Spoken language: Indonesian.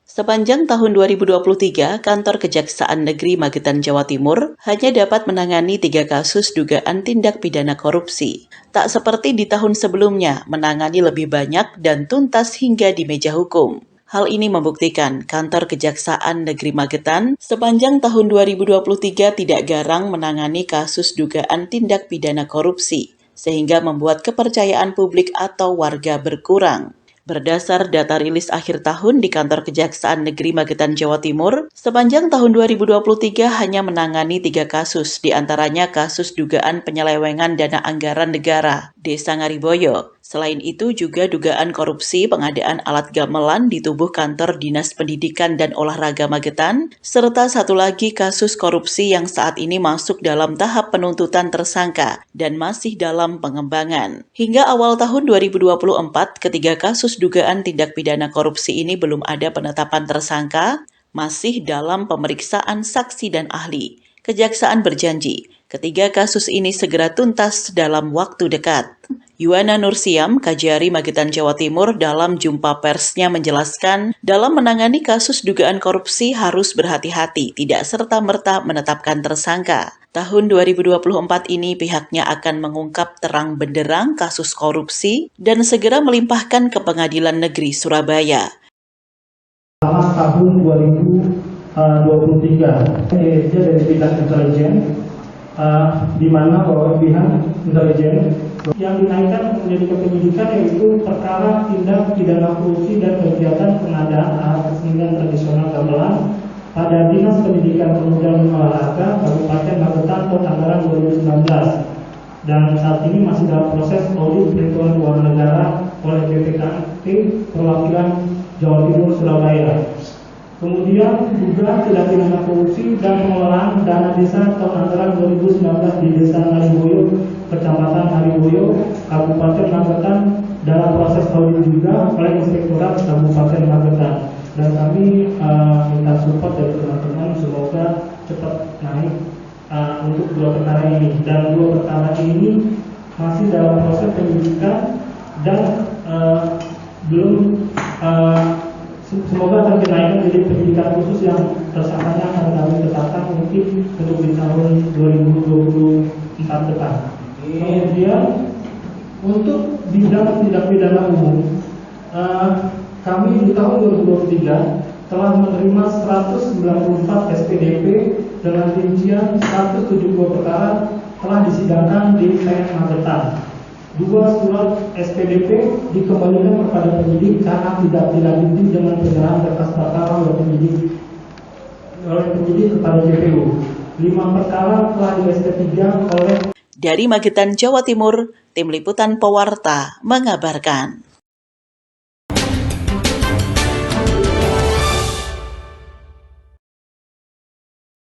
Sepanjang tahun 2023, Kantor Kejaksaan Negeri Magetan, Jawa Timur hanya dapat menangani 3 kasus dugaan tindak pidana korupsi. Tak seperti di tahun sebelumnya, menangani lebih banyak dan tuntas hingga di meja hukum. Hal ini membuktikan Kantor Kejaksaan Negeri Magetan sepanjang tahun 2023 tidak garang menangani kasus dugaan tindak pidana korupsi, sehingga membuat kepercayaan publik atau warga berkurang. Berdasar data rilis akhir tahun di Kantor Kejaksaan Negeri Magetan, Jawa Timur, sepanjang tahun 2023 hanya menangani 3 kasus, diantaranya kasus dugaan penyelewengan dana anggaran negara, Desa Ngariboyo. Selain itu juga dugaan korupsi pengadaan alat gamelan di tubuh Kantor Dinas Pendidikan dan Olahraga Magetan, serta satu lagi kasus korupsi yang saat ini masuk dalam tahap penuntutan tersangka dan masih dalam pengembangan. Hingga awal tahun 2024, ketiga kasus dugaan tindak pidana korupsi ini belum ada penetapan tersangka, masih dalam pemeriksaan saksi dan ahli. Kejaksaan berjanji, ketiga kasus ini segera tuntas dalam waktu dekat. Yuwana Nursiam, Kajari Magetan, Jawa Timur, dalam jumpa persnya menjelaskan, dalam menangani kasus dugaan korupsi harus berhati-hati, tidak serta-merta menetapkan tersangka. Tahun 2024 ini pihaknya akan mengungkap terang benderang kasus korupsi dan segera melimpahkan ke Pengadilan Negeri Surabaya. Selama tahun 2023, kinerja dari bidang intelijen, di mana bahwa pihak intelijen yang dinaikkan menjadi ke penyidikan yaitu perkara tindak pidana korupsi dan kegiatan pengadaan alat kesenian tradisional gamelan pada Dinas Pendidikan Pemuda dan Olahraga Kabupaten Magetan tahun anggaran 2019, dan saat ini masih dalam proses audit perhitungan keuangan negara oleh BPKP perwakilan Jawa Timur Surabaya. Kemudian juga tindak pidana korupsi dan pengelolaan dana desa tahun anggaran 2019 di Desa Ngariboyo, Kecamatan Ngariboyo, Kabupaten Magetan dalam proses audit juga oleh Inspektorat Kabupaten Magetan. Dan kami minta support dari teman-teman semoga cepat naik untuk 2 perkara ini. Dan 2 perkara ini masih dalam proses penyidikan dan belum semoga akan dinaikkan menjadi penyidikan khusus yang tersangkanya akan kami tetapkan mungkin untuk di tahun 2024 depan. Kemudian untuk bidang tindak pidana umum, kami di tahun 2023 telah menerima 194 SPDP dengan rincian 172 perkara telah disidangkan di PN Magetan. 2 surat SPDP dikembalikan kepada penyidik karena tidak dilanjuti dengan penyerahan berkas perkara oleh penyidik kepada JPU. 5 perkara telah di SP3 oleh. Dari Magetan, Jawa Timur, Tim Liputan Pewarta mengabarkan.